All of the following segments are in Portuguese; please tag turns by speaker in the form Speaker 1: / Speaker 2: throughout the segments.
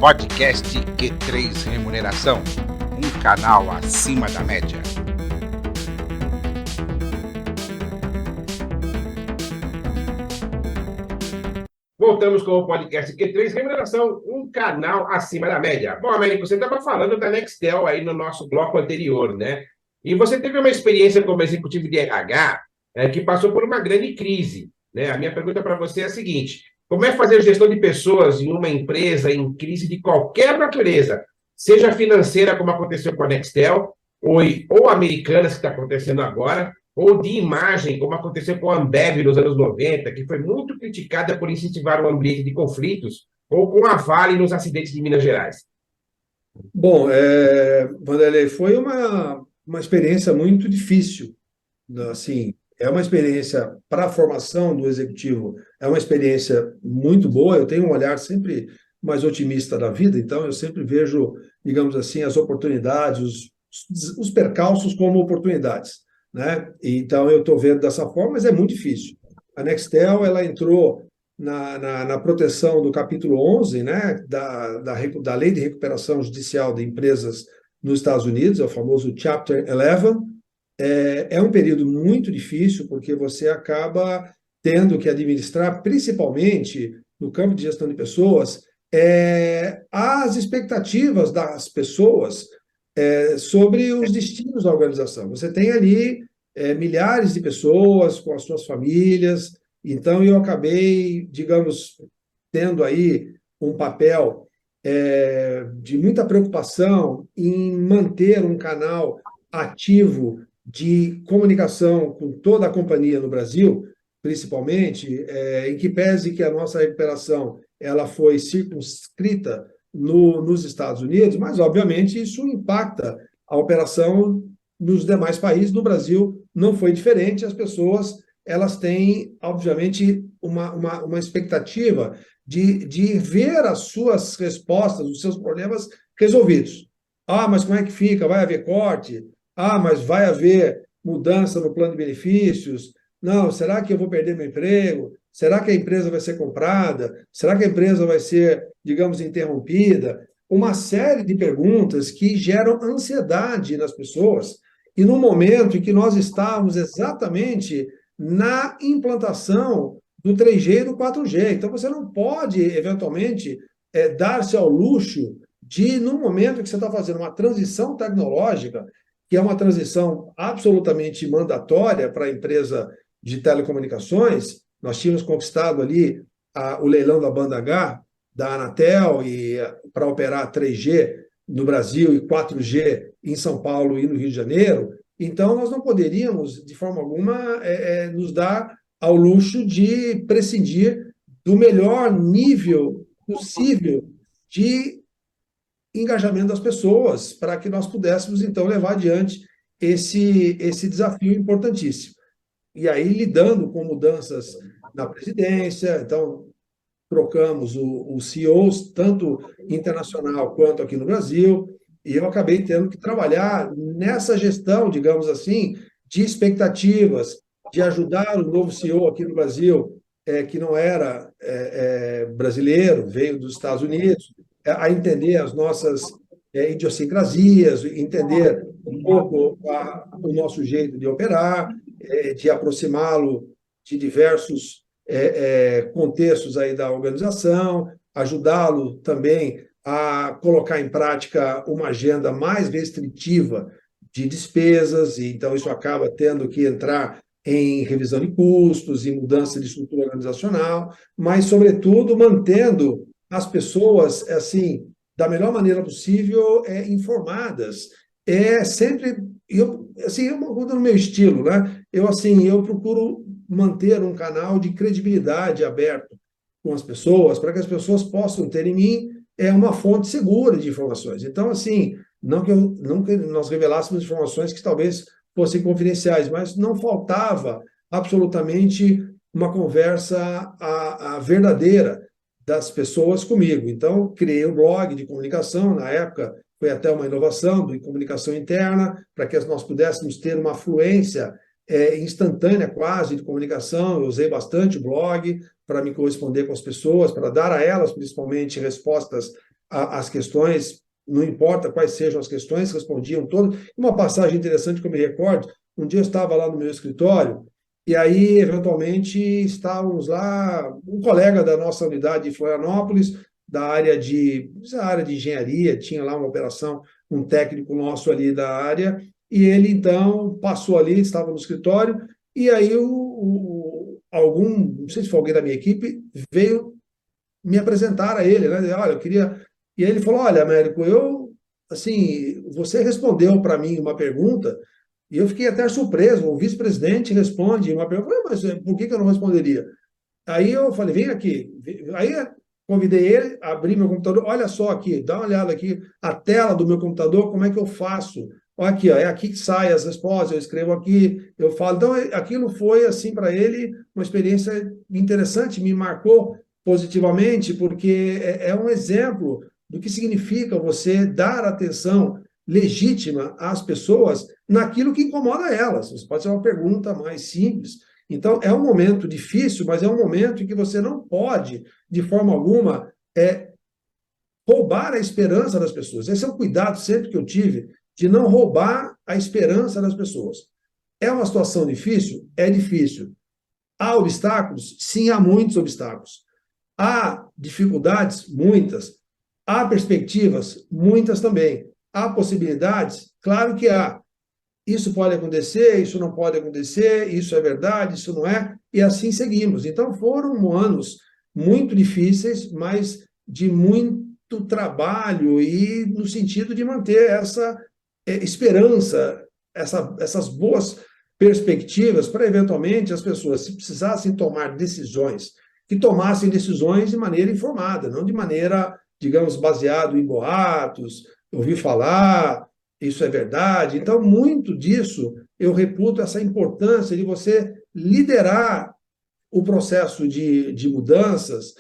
Speaker 1: Podcast Q3 Remuneração, um canal acima da média. Voltamos com o podcast Q3 Remuneração, um canal acima da média. Bom, Américo, você estava falando da Nextel aí no nosso bloco anterior, né? E você teve uma experiência como executivo de RH que passou por uma grande crise, né? A minha pergunta para você é a seguinte: como é fazer gestão de pessoas em uma empresa em crise de qualquer natureza, seja financeira, como aconteceu com a Nextel, ou Americanas, que está acontecendo agora, ou de imagem, como aconteceu com a Ambev nos anos 90, que foi muito criticada por incentivar um ambiente de conflitos, ou com a Vale nos acidentes de Minas Gerais?
Speaker 2: Bom, Vanderlei, foi uma experiência muito difícil, né? Assim, é uma experiência para a formação do executivo, é uma experiência muito boa. Eu tenho um olhar sempre mais otimista da vida, então eu sempre vejo, digamos assim, as oportunidades, os percalços como oportunidades, né? Então eu estou vendo dessa forma, mas é muito difícil. A Nextel, ela entrou na proteção do capítulo 11, né, da Lei de Recuperação Judicial de Empresas nos Estados Unidos, é o famoso Chapter 11. É um período muito difícil, porque você acaba tendo que administrar, principalmente no campo de gestão de pessoas, as expectativas das pessoas sobre os destinos da organização. Você tem ali milhares de pessoas com as suas famílias, então eu acabei, digamos, tendo aí um papel de muita preocupação em manter um canal ativo de comunicação com toda a companhia no Brasil, principalmente, em que pese que a nossa recuperação ela foi circunscrita nos Estados Unidos, mas, obviamente, isso impacta a operação nos demais países. No Brasil não foi diferente. As pessoas elas têm, obviamente, uma expectativa de ver as suas respostas, os seus problemas resolvidos. Ah, mas como é que fica? Vai haver corte? Ah, mas vai haver mudança no plano de benefícios? Não, será que eu vou perder meu emprego? Será que a empresa vai ser comprada? Será que a empresa vai ser, digamos, interrompida? Uma série de perguntas que geram ansiedade nas pessoas. E no momento em que nós estávamos exatamente na implantação do 3G e do 4G. Então, você não pode, eventualmente, dar-se ao luxo de, no momento que você está fazendo uma transição tecnológica, que é uma transição absolutamente mandatória para a empresa de telecomunicações. Nós tínhamos conquistado ali o leilão da banda H, da Anatel, e para operar 3G no Brasil e 4G em São Paulo e no Rio de Janeiro. Então, nós não poderíamos, de forma alguma, nos dar ao luxo de prescindir do melhor nível possível de engajamento das pessoas, para que nós pudéssemos, então, levar adiante esse desafio importantíssimo. E aí, lidando com mudanças na presidência, então, trocamos os CEOs, tanto internacional quanto aqui no Brasil, e eu acabei tendo que trabalhar nessa gestão, digamos assim, de expectativas, de ajudar o novo CEO aqui no Brasil, que não era brasileiro, veio dos Estados Unidos, a entender as nossas idiosincrasias, entender um pouco o nosso jeito de operar, de aproximá-lo de diversos contextos aí da organização, ajudá-lo também a colocar em prática uma agenda mais restritiva de despesas, e então isso acaba tendo que entrar em revisão de custos e mudança de estrutura organizacional, mas, sobretudo, mantendo as pessoas, assim, da melhor maneira possível, informadas. Sempre, assim, é uma coisa no meu estilo, né? Eu procuro manter um canal de credibilidade aberto com as pessoas, para que as pessoas possam ter em mim uma fonte segura de informações. Então, assim, não que nós revelássemos informações que talvez fossem confidenciais, mas não faltava absolutamente uma conversa a verdadeira das pessoas comigo. Então, criei um blog de comunicação, na época foi até uma inovação de comunicação interna, para que nós pudéssemos ter uma fluência instantânea quase de comunicação. Eu usei bastante o blog para me corresponder com as pessoas, para dar a elas, principalmente, respostas as questões, não importa quais sejam as questões, respondiam todas. Uma passagem interessante que eu me recordo, um dia eu estava lá no meu escritório, e aí, eventualmente, estávamos lá, um colega da nossa unidade de Florianópolis, da área de engenharia, tinha lá uma operação, um técnico nosso ali da área, e ele, então, passou ali, estava no escritório, e aí não sei se foi alguém da minha equipe, veio me apresentar a ele, né? Olha, eu queria. E aí ele falou: Olha, Américo, assim, você respondeu para mim uma pergunta e eu fiquei até surpreso. O vice-presidente responde uma pergunta, eu falei, mas por que eu não responderia? Aí eu falei: Vem aqui. Aí convidei ele, abri meu computador, olha só aqui, dá uma olhada aqui, a tela do meu computador, como é que eu faço? Olha aqui, ó, é aqui que saem as respostas, eu escrevo aqui, eu falo. Então, aquilo foi, assim, para ele, uma experiência interessante, me marcou positivamente, porque é um exemplo do que significa você dar atenção legítima às pessoas naquilo que incomoda elas. Isso pode ser uma pergunta mais simples. Então, é um momento difícil, mas é um momento em que você não pode, de forma alguma, roubar a esperança das pessoas. Esse é o cuidado sempre que eu tive de não roubar a esperança das pessoas. É uma situação difícil? É difícil. Há obstáculos? Sim, há muitos obstáculos. Há dificuldades? Muitas. Há perspectivas? Muitas também. Há possibilidades? Claro que há. Isso pode acontecer, isso não pode acontecer, isso é verdade, isso não é, e assim seguimos. Então foram anos muito difíceis, mas de muito trabalho e no sentido de manter essa esperança, essas boas perspectivas para, eventualmente, as pessoas, se precisassem tomar decisões, que tomassem decisões de maneira informada, não de maneira, digamos, baseado em boatos, ouvir falar, isso é verdade. Então, muito disso eu reputo essa importância de você liderar o processo de mudanças,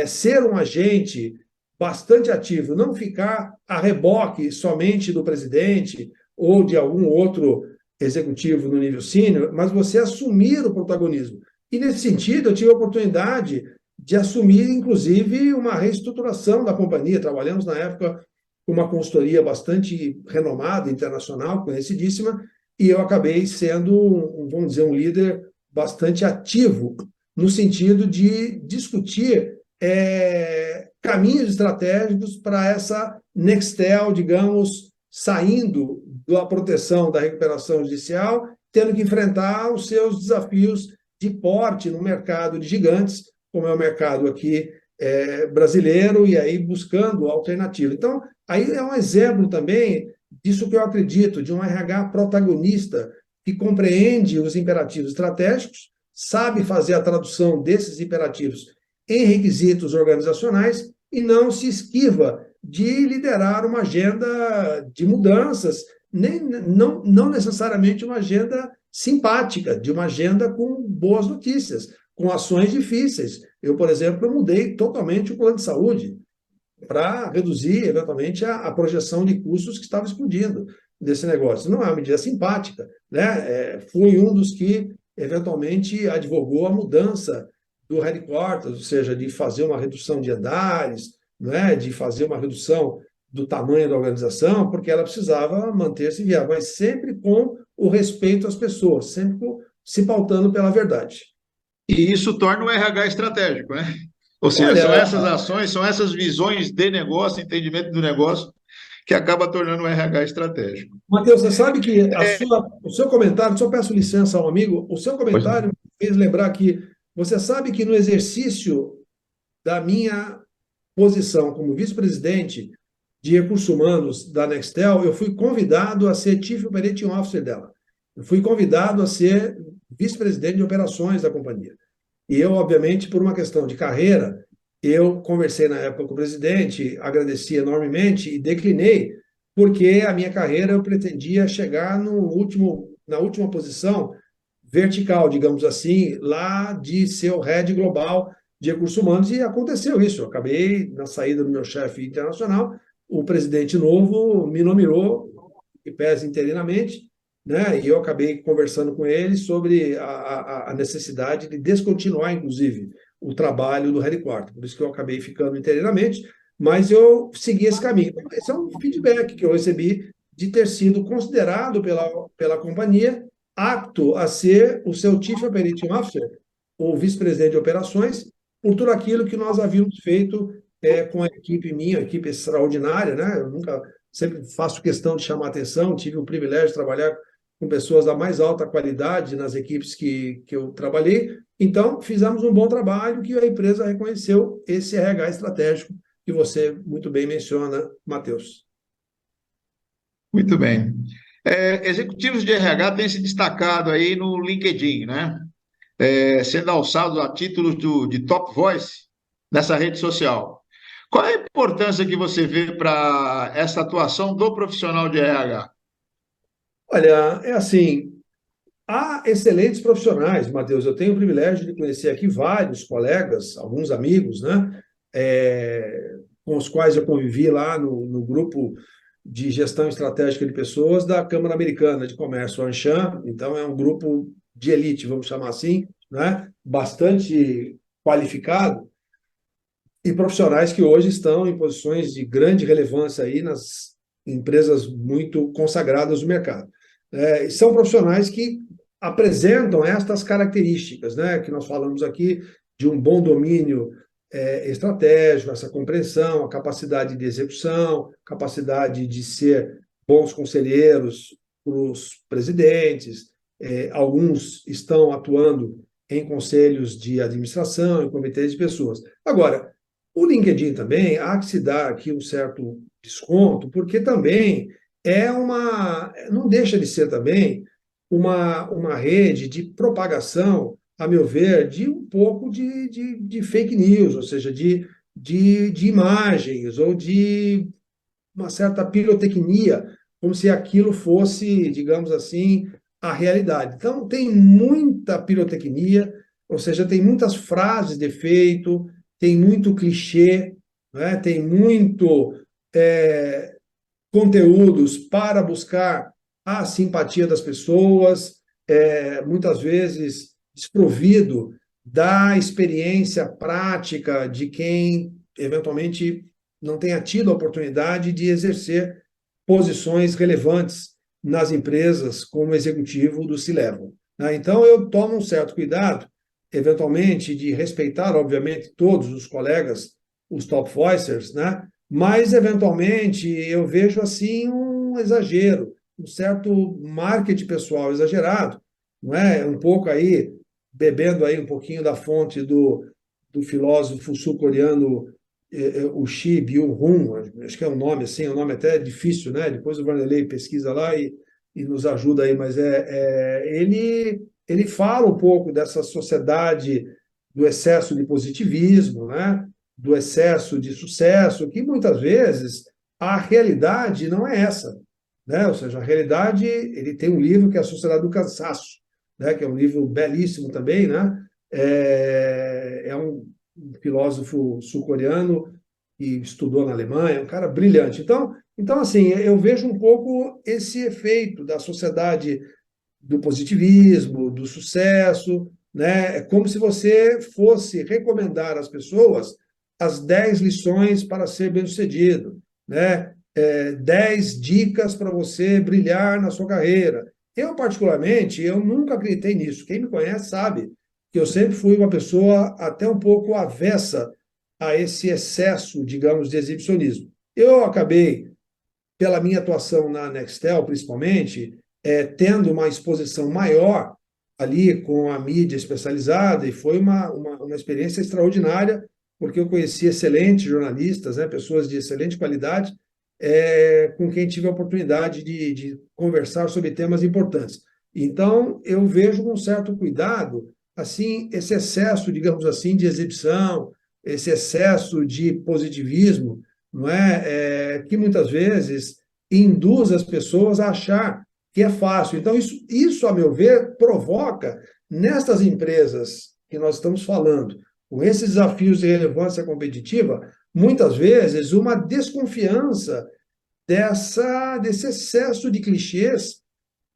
Speaker 2: ser um agente bastante ativo, não ficar a reboque somente do presidente ou de algum outro executivo no nível sênior, mas você assumir o protagonismo. E, nesse sentido, eu tive a oportunidade de assumir, inclusive, uma reestruturação da companhia. Trabalhamos, na época, com uma consultoria bastante renomada, internacional, conhecidíssima, e eu acabei sendo, vamos dizer, um líder bastante ativo no sentido de discutir caminhos estratégicos para essa Nextel, digamos, saindo da proteção da recuperação judicial, tendo que enfrentar os seus desafios de porte no mercado de gigantes, como é o mercado aqui brasileiro, e aí buscando alternativa. Então, aí é um exemplo também disso que eu acredito, de um RH protagonista que compreende os imperativos estratégicos, sabe fazer a tradução desses imperativos em requisitos organizacionais e não se esquiva de liderar uma agenda de mudanças, não necessariamente uma agenda simpática, de uma agenda com boas notícias, com ações difíceis. Eu, por exemplo, mudei totalmente o plano de saúde para reduzir, eventualmente, a projeção de custos que estava explodindo desse negócio. Não é uma medida simpática, né? Fui um dos que, eventualmente, advogou a mudança do headquarters, ou seja, de fazer uma redução de andares, né? De fazer uma redução do tamanho da organização, porque ela precisava manter-se viável, mas sempre com o respeito às pessoas, sempre se pautando pela verdade.
Speaker 3: E isso torna o RH estratégico, né? Ou seja,
Speaker 2: Olha,
Speaker 3: são essas ações, são essas visões de negócio, entendimento do negócio, que acaba tornando o RH estratégico.
Speaker 2: Matheus, você sabe que o seu comentário, só peço licença ao amigo, o seu
Speaker 1: Pois não.
Speaker 2: comentário me fez lembrar que você sabe que no exercício da minha posição como vice-presidente de recursos humanos da Nextel, eu fui convidado a ser Chief Operating Officer dela. Eu fui convidado a ser vice-presidente de operações da companhia. E eu, obviamente, por uma questão de carreira, eu conversei na época com o presidente, agradeci enormemente e declinei, porque a minha carreira eu pretendia chegar na última posição vertical, digamos assim, lá de ser o head global de recursos humanos, e aconteceu isso. Eu acabei, na saída do meu chefe internacional, o presidente novo me nomeou, que pese interinamente, né? E eu acabei conversando com ele sobre a necessidade de descontinuar, inclusive, o trabalho do headquarter. Por isso que eu acabei ficando interinamente, mas eu segui esse caminho. Esse é um feedback que eu recebi de ter sido considerado pela companhia apto a ser o seu Chief Operating Officer, ou vice-presidente de operações, por tudo aquilo que nós havíamos feito com a equipe minha, equipe extraordinária, né? Eu nunca, sempre faço questão de chamar atenção, tive o privilégio de trabalhar com pessoas da mais alta qualidade nas equipes que eu trabalhei. Então, fizemos um bom trabalho que a empresa reconheceu esse RH estratégico que você muito bem menciona, Matheus.
Speaker 3: Muito bem. Executivos de RH têm se destacado aí no LinkedIn, né? Sendo alçados a títulos de top voice nessa rede social. Qual é a importância que você vê para essa atuação do profissional de RH?
Speaker 2: Olha, é assim, há excelentes profissionais, Matheus. Eu tenho o privilégio de conhecer aqui vários colegas, alguns amigos, né? Com os quais eu convivi lá no grupo de gestão estratégica de pessoas da Câmara Americana de Comércio, a ANCHAM. Então, é um grupo de elite, vamos chamar assim, né? Bastante qualificado e profissionais que hoje estão em posições de grande relevância aí nas empresas muito consagradas do mercado. E são profissionais que apresentam estas características, né, que nós falamos aqui, de um bom domínio estratégico, essa compreensão, a capacidade de execução, capacidade de ser bons conselheiros para os presidentes. Alguns estão atuando em conselhos de administração, em comitês de pessoas. Agora, o LinkedIn também, há que se dar aqui um certo desconto, porque também não deixa de ser também uma rede de propagação, a meu ver, de um pouco de fake news, ou seja, de imagens, ou de uma certa pirotecnia, como se aquilo fosse, digamos assim, a realidade. Então, tem muita pirotecnia, ou seja, tem muitas frases de efeito, tem muito clichê, né? Tem muito conteúdos para buscar a simpatia das pessoas, muitas vezes desprovido da experiência prática de quem eventualmente não tenha tido a oportunidade de exercer posições relevantes nas empresas como executivo do C-Level, né? Então, eu tomo um certo cuidado, eventualmente, de respeitar, obviamente, todos os colegas, os top voicers, né? Mas, eventualmente, eu vejo assim um exagero, um certo marketing pessoal exagerado, não é? Um pouco aí, bebendo aí um pouquinho da fonte do filósofo sul-coreano o Shi Byung-hun, acho que é um nome assim, um nome até difícil, né? Depois o Vanderlei pesquisa lá e nos ajuda aí, mas ele fala um pouco dessa sociedade do excesso de positivismo, né? Do excesso de sucesso, que muitas vezes a realidade não é essa, né? Ou seja, a realidade, ele tem um livro que é A Sociedade do Cansaço, né? Que é um livro belíssimo também, né? É um filósofo sul-coreano que estudou na Alemanha, um cara brilhante. Então, assim, eu vejo um pouco esse efeito da sociedade do positivismo, do sucesso, né? É como se você fosse recomendar às pessoas as 10 lições para ser bem-sucedido, né? 10 dicas para você brilhar na sua carreira. Eu, particularmente, eu nunca acreditei nisso. Quem me conhece sabe que eu sempre fui uma pessoa até um pouco avessa a esse excesso, digamos, de exibicionismo. Eu acabei, pela minha atuação na Nextel, principalmente, tendo uma exposição maior ali com a mídia especializada, e foi uma experiência extraordinária, porque eu conheci excelentes jornalistas, né, pessoas de excelente qualidade, com quem tive a oportunidade de conversar sobre temas importantes. Então, eu vejo com certo cuidado assim esse excesso, digamos assim, de exibição, esse excesso de positivismo, não é? Que muitas vezes induz as pessoas a achar que é fácil. Então, isso, a meu ver, provoca nestas empresas que nós estamos falando, com esses desafios de relevância competitiva, muitas vezes uma desconfiança desse excesso de clichês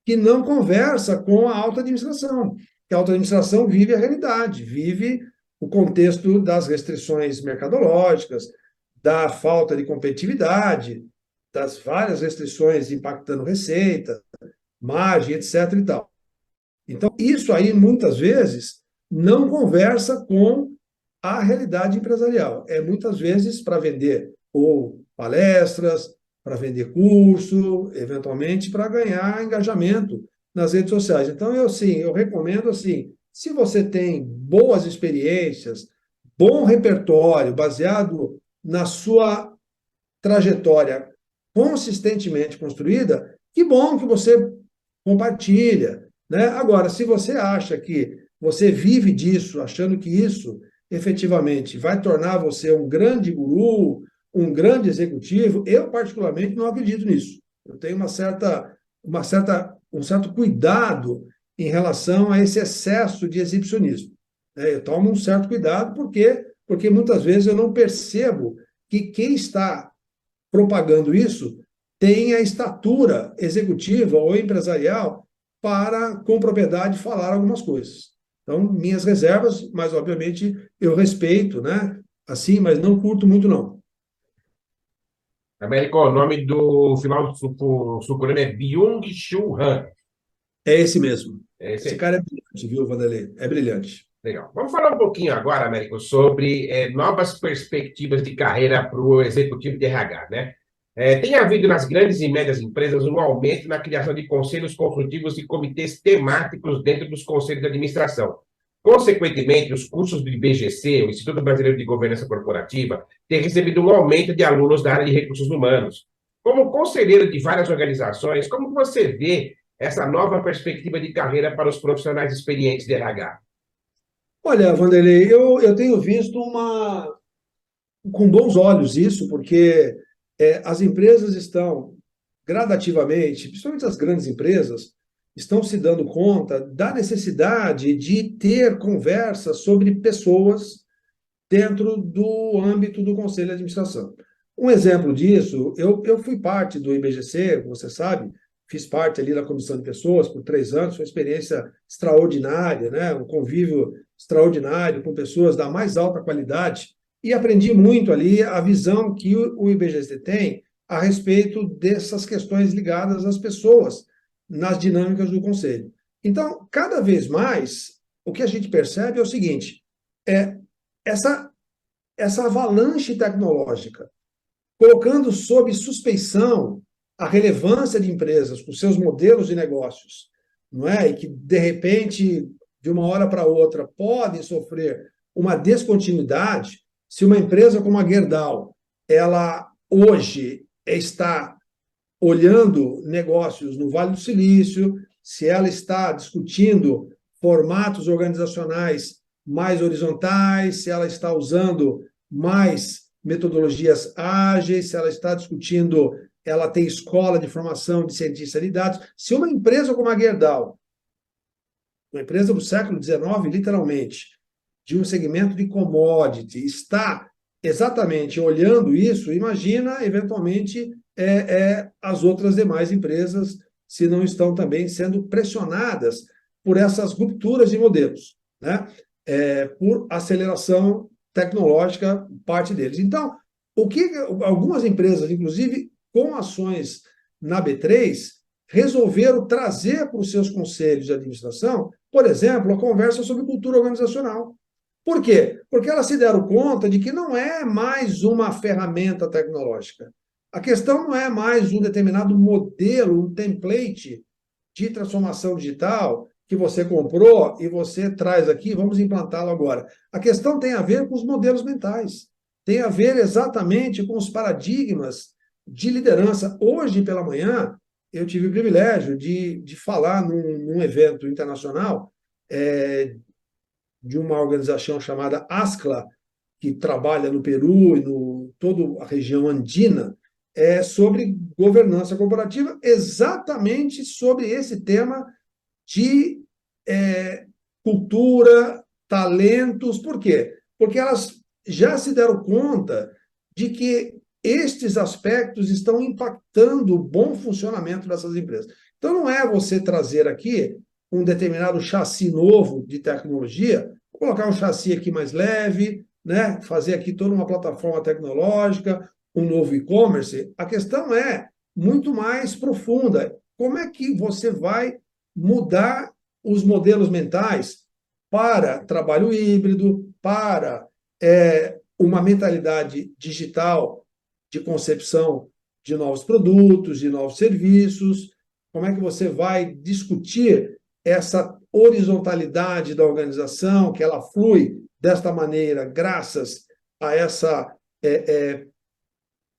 Speaker 2: que não conversa com a alta administração. Que a alta administração vive a realidade, vive o contexto das restrições mercadológicas, da falta de competitividade, das várias restrições impactando receita, margem, etc. e tal. Então, isso aí, muitas vezes, não conversa com a realidade empresarial. É muitas vezes para vender ou palestras, para vender curso, eventualmente para ganhar engajamento nas redes sociais. Então, eu recomendo assim, se você tem boas experiências, bom repertório baseado na sua trajetória consistentemente construída, que bom que você compartilha, né? Agora, se você acha que você vive disso, achando que isso efetivamente vai tornar você um grande guru, um grande executivo, eu particularmente não acredito nisso. Eu tenho um certo cuidado em relação a esse excesso de exibicionismo, né? Eu tomo um certo cuidado porque muitas vezes eu não percebo que quem está propagando isso tem a estatura executiva ou empresarial para, com propriedade, falar algumas coisas. Então, minhas reservas, mas obviamente eu respeito, né? Assim, mas não curto muito, não.
Speaker 1: Américo, o nome do final sul-coreano é Byung-Chul Han.
Speaker 2: É esse mesmo.
Speaker 1: É esse
Speaker 2: Esse
Speaker 1: aí.
Speaker 2: cara é brilhante, viu, Vanderlei? É brilhante.
Speaker 1: Legal. Vamos falar um pouquinho agora, Américo, sobre novas perspectivas de carreira para o executivo de RH, né? Tem havido nas grandes e médias empresas um aumento na criação de conselhos consultivos e comitês temáticos dentro dos conselhos de administração. Consequentemente, os cursos do IBGC, o Instituto Brasileiro de Governança Corporativa, têm recebido um aumento de alunos da área de recursos humanos. Como conselheiro de várias organizações, como você vê essa nova perspectiva de carreira para os profissionais experientes de RH?
Speaker 2: Olha, Vanderlei, eu tenho visto com bons olhos isso, porque as empresas estão gradativamente, principalmente as grandes empresas, estão se dando conta da necessidade de ter conversas sobre pessoas dentro do âmbito do conselho de administração. Um exemplo disso, eu fui parte do IBGC, você sabe, fiz parte ali da comissão de pessoas por 3 anos, foi uma experiência extraordinária, né? Um convívio extraordinário com pessoas da mais alta qualidade, e aprendi muito ali a visão que o IBGC tem a respeito dessas questões ligadas às pessoas nas dinâmicas do conselho. Então, cada vez mais, o que a gente percebe é o seguinte, essa, essa avalanche tecnológica, colocando sob suspeição a relevância de empresas com seus modelos de negócios, não é? E que, de repente, de uma hora para outra, podem sofrer uma descontinuidade. Se uma empresa como a Gerdau, ela hoje está olhando negócios no Vale do Silício, se ela está discutindo formatos organizacionais mais horizontais, se ela está usando mais metodologias ágeis, se ela está discutindo, ela tem escola de formação de cientista de dados. Se uma empresa como a Gerdau, uma empresa do século XIX, literalmente, de um segmento de commodity, está exatamente olhando isso, imagina, eventualmente, as outras demais empresas, se não estão também sendo pressionadas por essas rupturas de modelos, né? Por aceleração tecnológica, parte deles. Então, o que algumas empresas, inclusive com ações na B3, resolveram trazer para os seus conselhos de administração, por exemplo, a conversa sobre cultura organizacional. Por quê? Porque elas se deram conta de que não é mais uma ferramenta tecnológica. A questão não é mais um determinado modelo, um template de transformação digital que você comprou e você traz aqui, vamos implantá-lo agora. A questão tem a ver com os modelos mentais, tem a ver exatamente com os paradigmas de liderança. Hoje pela manhã, eu tive o privilégio de falar num evento internacional de uma organização chamada ASCLA, que trabalha no Peru e toda a região andina, sobre governança corporativa, exatamente sobre esse tema de cultura, talentos. Por quê? Porque elas já se deram conta de que estes aspectos estão impactando o bom funcionamento dessas empresas. Então, não é você trazer aqui um determinado chassi novo de tecnologia, colocar um chassi aqui mais leve, né, fazer aqui toda uma plataforma tecnológica, um novo e-commerce. A questão é muito mais profunda. Como é que você vai mudar os modelos mentais para trabalho híbrido, para uma mentalidade digital de concepção de novos produtos, de novos serviços? Como é que você vai discutir essa horizontalidade da organização, que ela flui desta maneira, graças a essa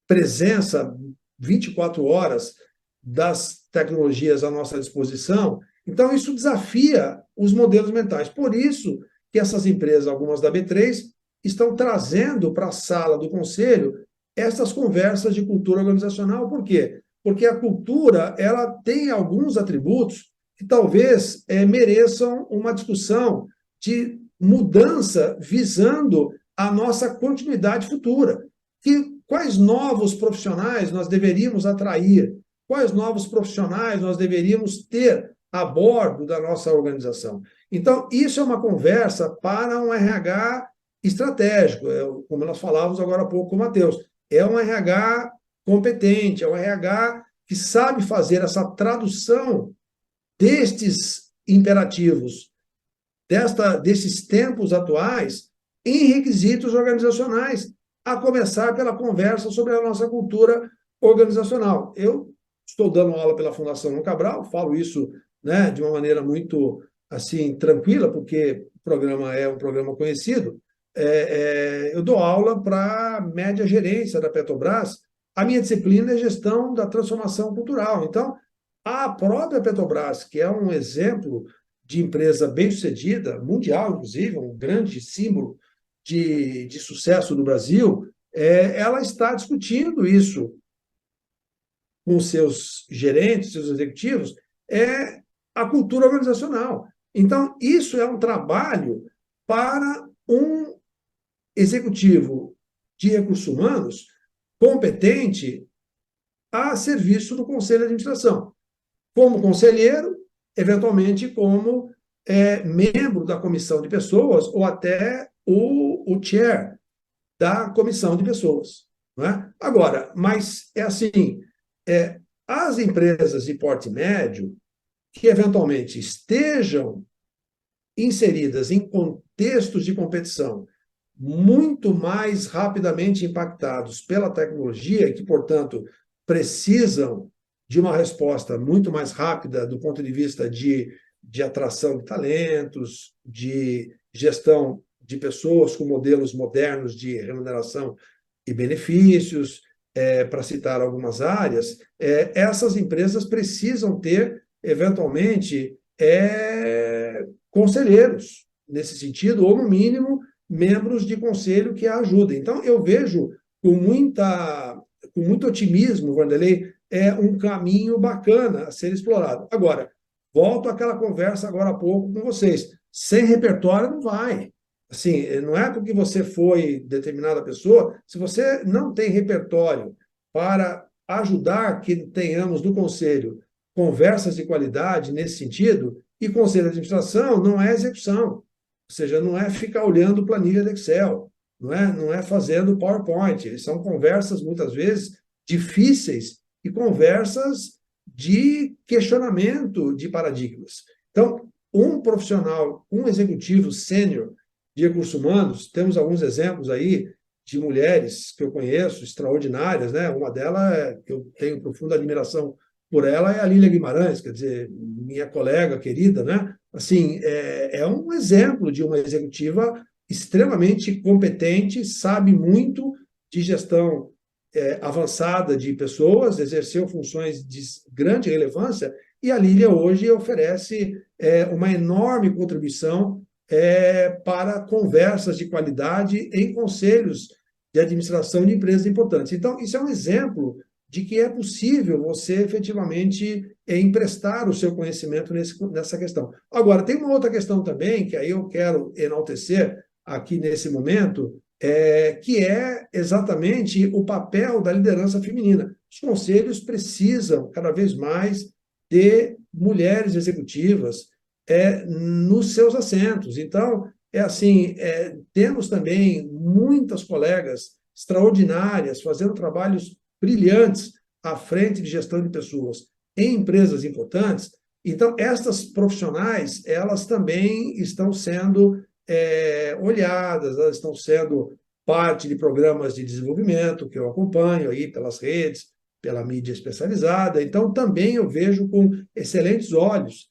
Speaker 2: presença 24 horas das tecnologias à nossa disposição? Então, isso desafia os modelos mentais. Por isso que essas empresas, algumas da B3, estão trazendo para a sala do conselho essas conversas de cultura organizacional. Por quê? Porque a cultura ela tem alguns atributos que talvez mereçam uma discussão de mudança visando a nossa continuidade futura. Quais novos profissionais nós deveríamos atrair? Quais novos profissionais nós deveríamos ter a bordo da nossa organização? Então, isso é uma conversa para um RH estratégico, como nós falávamos agora há pouco com o Matheus. É um RH competente, é um RH que sabe fazer essa tradução destes imperativos, desses tempos atuais, em requisitos organizacionais, a começar pela conversa sobre a nossa cultura organizacional. Eu estou dando aula pela Fundação João Cabral, falo isso, né, de uma maneira muito assim tranquila, porque o programa é um programa conhecido. Eu dou aula para a média gerência da Petrobras. A minha disciplina é gestão da transformação cultural. Então, a própria Petrobras, que é um exemplo de empresa bem-sucedida, mundial, inclusive, um grande símbolo de sucesso no Brasil, ela está discutindo isso com seus gerentes, seus executivos, a cultura organizacional. Então, isso é um trabalho para um executivo de recursos humanos competente a serviço do conselho de administração. Como conselheiro, eventualmente como membro da comissão de pessoas ou até o chair da comissão de pessoas. Não é? Agora, mas é assim, as empresas de porte médio que eventualmente estejam inseridas em contextos de competição muito mais rapidamente impactados pela tecnologia e que, portanto, precisam de uma resposta muito mais rápida do ponto de vista de atração de talentos, de gestão de pessoas com modelos modernos de remuneração e benefícios, para citar algumas áreas, essas empresas precisam ter, eventualmente, conselheiros nesse sentido, ou, no mínimo, membros de conselho que a ajudem. Então, eu vejo com muito otimismo, Wanderley, um caminho bacana a ser explorado. Agora, volto àquela conversa agora há pouco com vocês. Sem repertório não vai. Assim, não é porque você foi determinada pessoa, se você não tem repertório para ajudar que tenhamos no conselho conversas de qualidade nesse sentido, e conselho de administração não é execução. Ou seja, não é ficar olhando planilha de Excel, não é fazendo PowerPoint. São conversas, muitas vezes, difíceis e conversas de questionamento de paradigmas. Então, um profissional, um executivo sênior de recursos humanos, temos alguns exemplos aí de mulheres que eu conheço, extraordinárias, né? Uma delas, que eu tenho profunda admiração por ela, é a Lília Guimarães, quer dizer, minha colega querida, né? Assim, é um exemplo de uma executiva extremamente competente, sabe muito de gestão avançada de pessoas, exerceu funções de grande relevância, e a Lília hoje oferece uma enorme contribuição para conversas de qualidade em conselhos de administração de empresas importantes. Então, isso é um exemplo de que é possível você efetivamente emprestar o seu conhecimento nessa questão. Agora, tem uma outra questão também, que aí eu quero enaltecer aqui nesse momento, que é exatamente o papel da liderança feminina. Os conselhos precisam, cada vez mais, de mulheres executivas nos seus assentos. Então, é assim, temos também muitas colegas extraordinárias fazendo trabalhos brilhantes à frente de gestão de pessoas em empresas importantes. Então, estas profissionais, elas também estão sendo olhadas, elas estão sendo parte de programas de desenvolvimento que eu acompanho aí pelas redes, pela mídia especializada. Então, também eu vejo com excelentes olhos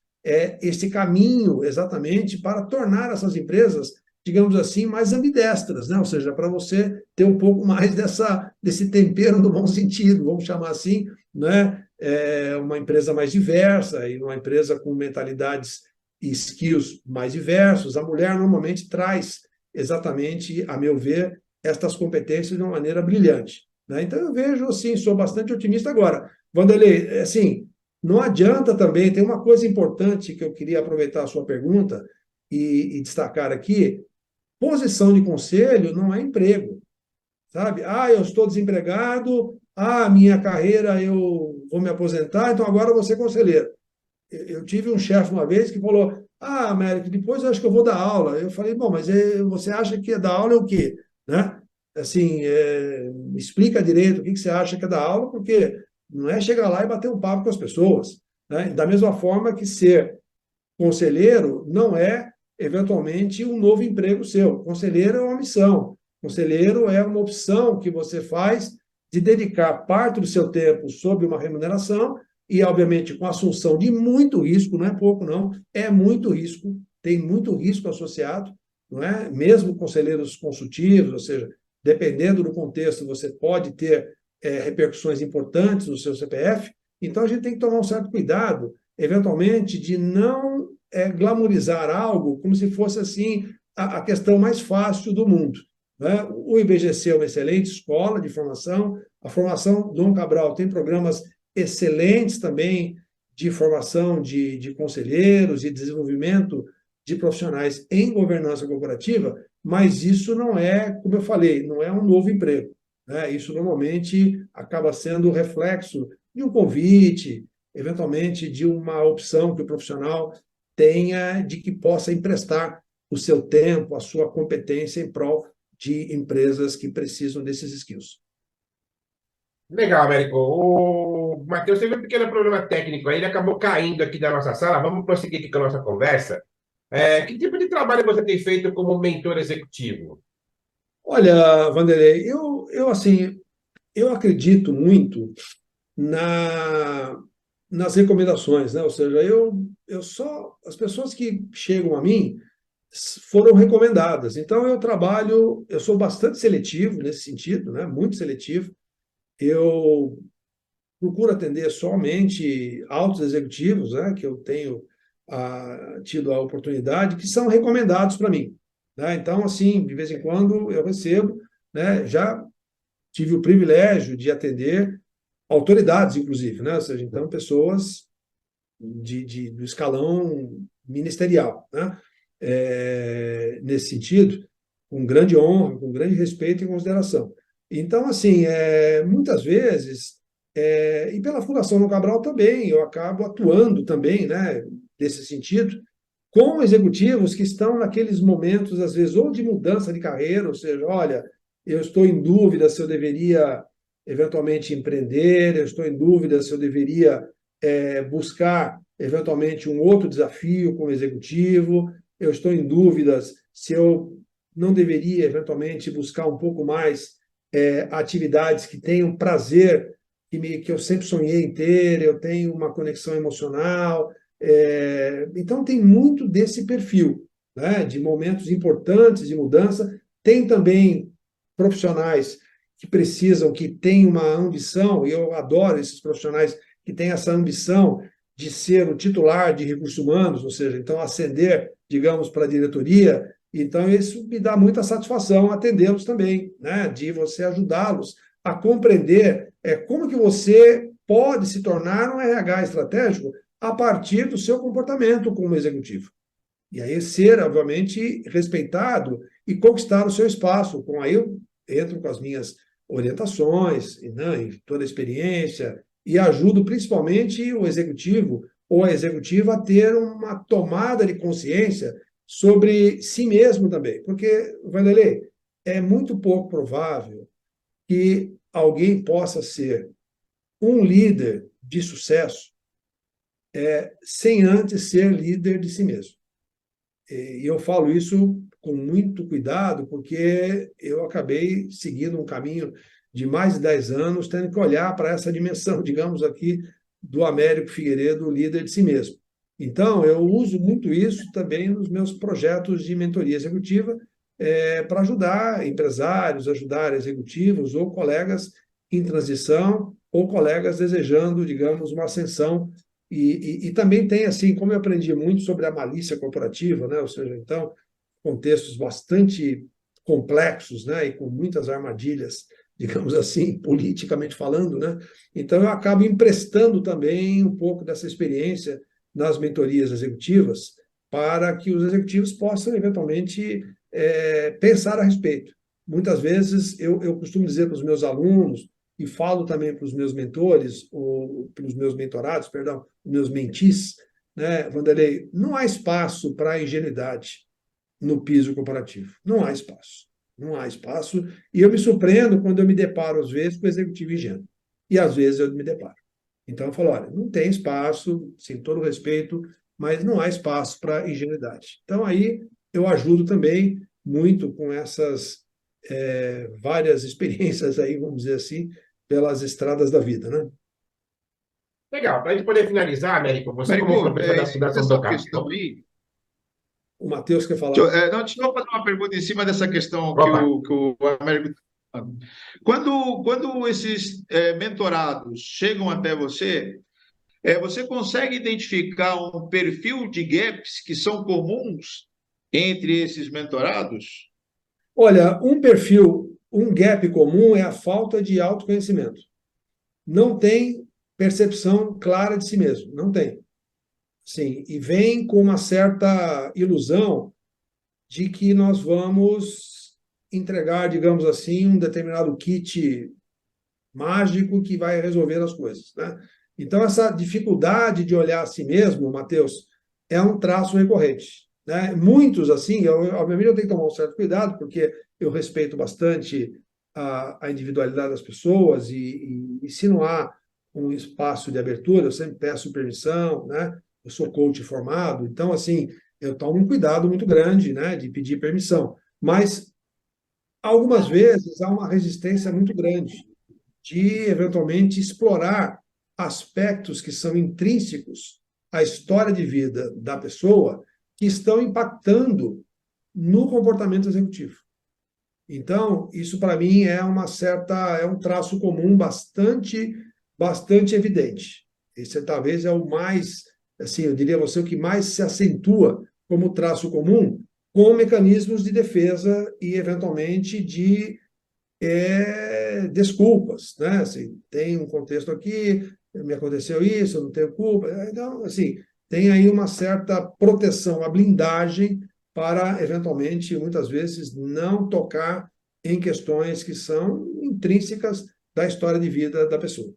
Speaker 2: esse caminho exatamente para tornar essas empresas, digamos assim, mais ambidestras, né? Ou seja, para você ter um pouco mais desse tempero no bom sentido, vamos chamar assim, né? Uma empresa mais diversa e uma empresa com mentalidades e skills mais diversos. A mulher normalmente traz exatamente, a meu ver, estas competências de uma maneira brilhante, né? Então eu vejo assim, sou bastante otimista agora. Wanderlei, assim, não adianta também, tem uma coisa importante que eu queria aproveitar a sua pergunta e destacar aqui: posição de conselho não é emprego, sabe? Ah, eu estou desempregado, minha carreira, eu vou me aposentar, então agora eu vou ser conselheiro. Eu tive um chefe uma vez que falou: Américo, depois eu acho que eu vou dar aula. Eu falei: bom, mas você acha que dar aula é o quê? Né? Assim, me explica direito o que você acha que é dar aula, porque não é chegar lá e bater um papo com as pessoas. Né? Da mesma forma que ser conselheiro não é, eventualmente, um novo emprego seu. Conselheiro é uma missão. Conselheiro é uma opção que você faz de dedicar parte do seu tempo sob uma remuneração e, obviamente, com a assunção de muito risco, não é pouco, não, é muito risco, tem muito risco associado, não é? Mesmo conselheiros consultivos, ou seja, dependendo do contexto, você pode ter repercussões importantes no seu CPF. Então, a gente tem que tomar um certo cuidado, eventualmente, de não glamorizar algo como se fosse assim a questão mais fácil do mundo. Né? O IBGC é uma excelente escola de formação. A formação Dom Cabral tem programas excelentes também de formação de conselheiros e desenvolvimento de profissionais em governança corporativa, mas isso não é, como eu falei, não é um novo emprego. Né? Isso normalmente acaba sendo reflexo de um convite, eventualmente de uma opção que o profissional tenha de que possa emprestar o seu tempo, a sua competência em prol de empresas que precisam desses skills.
Speaker 1: Legal, Américo. O Matheus teve um pequeno problema técnico aí, ele acabou caindo aqui da nossa sala. Vamos prosseguir aqui com a nossa conversa. Que tipo de trabalho você tem feito como mentor executivo?
Speaker 2: Olha, Vanderlei, assim, eu acredito muito nas recomendações, né? Ou seja, as pessoas que chegam a mim foram recomendadas. Então eu sou bastante seletivo nesse sentido, né? Muito seletivo. Eu procuro atender somente altos executivos, né? Que eu tenho tido a oportunidade, que são recomendados para mim. Né? Então, assim, de vez em quando eu recebo, né? Já tive o privilégio de atender autoridades, inclusive, né? Ou seja, então, pessoas do escalão ministerial, né? Nesse sentido, com grande honra, com grande respeito e consideração. Então, assim, muitas vezes, e pela Fundação Dom Cabral também, eu acabo atuando também, né, nesse sentido, com executivos que estão naqueles momentos, às vezes, ou de mudança de carreira, ou seja, olha, eu estou em dúvida se eu deveria eventualmente empreender, eu estou em dúvida se eu deveria buscar eventualmente um outro desafio como executivo, eu estou em dúvidas se eu não deveria eventualmente buscar um pouco mais atividades que tenham prazer, que eu sempre sonhei em ter, eu tenho uma conexão emocional. Então, tem muito desse perfil, né, de momentos importantes de mudança. Tem também profissionais que precisam, que têm uma ambição, e eu adoro esses profissionais que têm essa ambição de ser o titular de recursos humanos, ou seja, então ascender, digamos, para a diretoria. Então, isso me dá muita satisfação atendê-los também, né, de você ajudá-los a compreender como que você pode se tornar um RH estratégico a partir do seu comportamento como executivo. E aí ser, obviamente, respeitado e conquistar o seu espaço. Aí eu entro com as minhas orientações, né, e toda a experiência, e ajudo principalmente o executivo ou a executiva a ter uma tomada de consciência sobre si mesmo também. Porque, Vanderlei, é muito pouco provável que alguém possa ser um líder de sucesso sem antes ser líder de si mesmo. E eu falo isso com muito cuidado, porque eu acabei seguindo um caminho de mais de 10 anos, tendo que olhar para essa dimensão, digamos aqui, do Américo Figueiredo, líder de si mesmo. Então, eu uso muito isso também nos meus projetos de mentoria executiva, para ajudar empresários, ajudar executivos ou colegas em transição ou colegas desejando, digamos, uma ascensão. E também tem, assim, como eu aprendi muito sobre a malícia corporativa, né? Ou seja, então, contextos bastante complexos, né? E com muitas armadilhas, digamos assim, politicamente falando, né? Então, eu acabo emprestando também um pouco dessa experiência nas mentorias executivas para que os executivos possam, eventualmente, pensar a respeito. Muitas vezes, eu costumo dizer para os meus alunos, e falo também para os meus mentores, ou para os meus mentorados, perdão, meus mentis, né, Vanderlei, não há espaço para a ingenuidade no piso corporativo. Não há espaço. Não há espaço. E eu me surpreendo quando eu me deparo, às vezes, com o executivo ingênuo. E, às vezes, eu me deparo. Então, eu falo, olha, não tem espaço, sem todo respeito, mas não há espaço para ingenuidade. Então, aí, eu ajudo também muito com essas várias experiências aí, vamos dizer assim, pelas estradas da vida, né?
Speaker 1: Legal. Para a gente poder finalizar, Américo, você como
Speaker 3: Américo,
Speaker 1: professor da
Speaker 3: em cima
Speaker 1: Fundação do
Speaker 3: dessa
Speaker 1: Capital.
Speaker 3: questão aí,
Speaker 2: O Matheus quer falar.
Speaker 3: deixa eu fazer uma pergunta em cima dessa questão
Speaker 1: Opa.
Speaker 3: que o Américo está falando. Quando esses mentorados chegam até você, você consegue identificar um perfil de gaps que são comuns entre esses mentorados?
Speaker 2: Olha, um gap comum é a falta de autoconhecimento. Não tem percepção clara de si mesmo, não tem. Sim, e vem com uma certa ilusão de que nós vamos entregar, digamos assim, um determinado kit mágico que vai resolver as coisas, né? Então, essa dificuldade de olhar a si mesmo, Matheus, é um traço recorrente, né? Muitos, assim, obviamente eu tenho que tomar um certo cuidado, porque eu respeito bastante a individualidade das pessoas e se não há um espaço de abertura, eu sempre peço permissão, né? Eu sou coach formado, então, assim, eu tomo um cuidado muito grande, né, de pedir permissão. Mas, algumas vezes, há uma resistência muito grande de, eventualmente, explorar aspectos que são intrínsecos à história de vida da pessoa que estão impactando no comportamento executivo. Então, isso para mim é um traço comum bastante evidente. Esse talvez é o mais, assim, eu diria a você, o que mais se acentua como traço comum, com mecanismos de defesa e, eventualmente, de desculpas, né? Assim, tem um contexto aqui, me aconteceu isso, eu não tenho culpa. Então, assim, tem aí uma certa proteção, uma blindagem para, eventualmente, muitas vezes, não tocar em questões que são intrínsecas da história de vida da pessoa.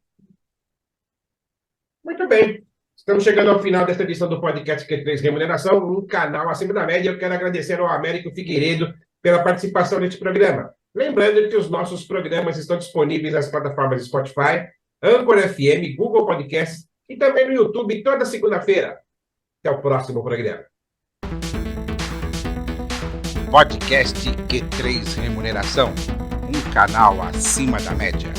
Speaker 1: Muito bem. Estamos chegando ao final desta edição do podcast Q3 Remuneração, um canal acima da média. Eu quero agradecer ao Américo Figueiredo pela participação neste programa. Lembrando que os nossos programas estão disponíveis nas plataformas Spotify, Anchor FM, Google Podcasts e também no YouTube toda segunda-feira. Até o próximo programa.
Speaker 4: Podcast Q3 Remuneração, um canal acima da média.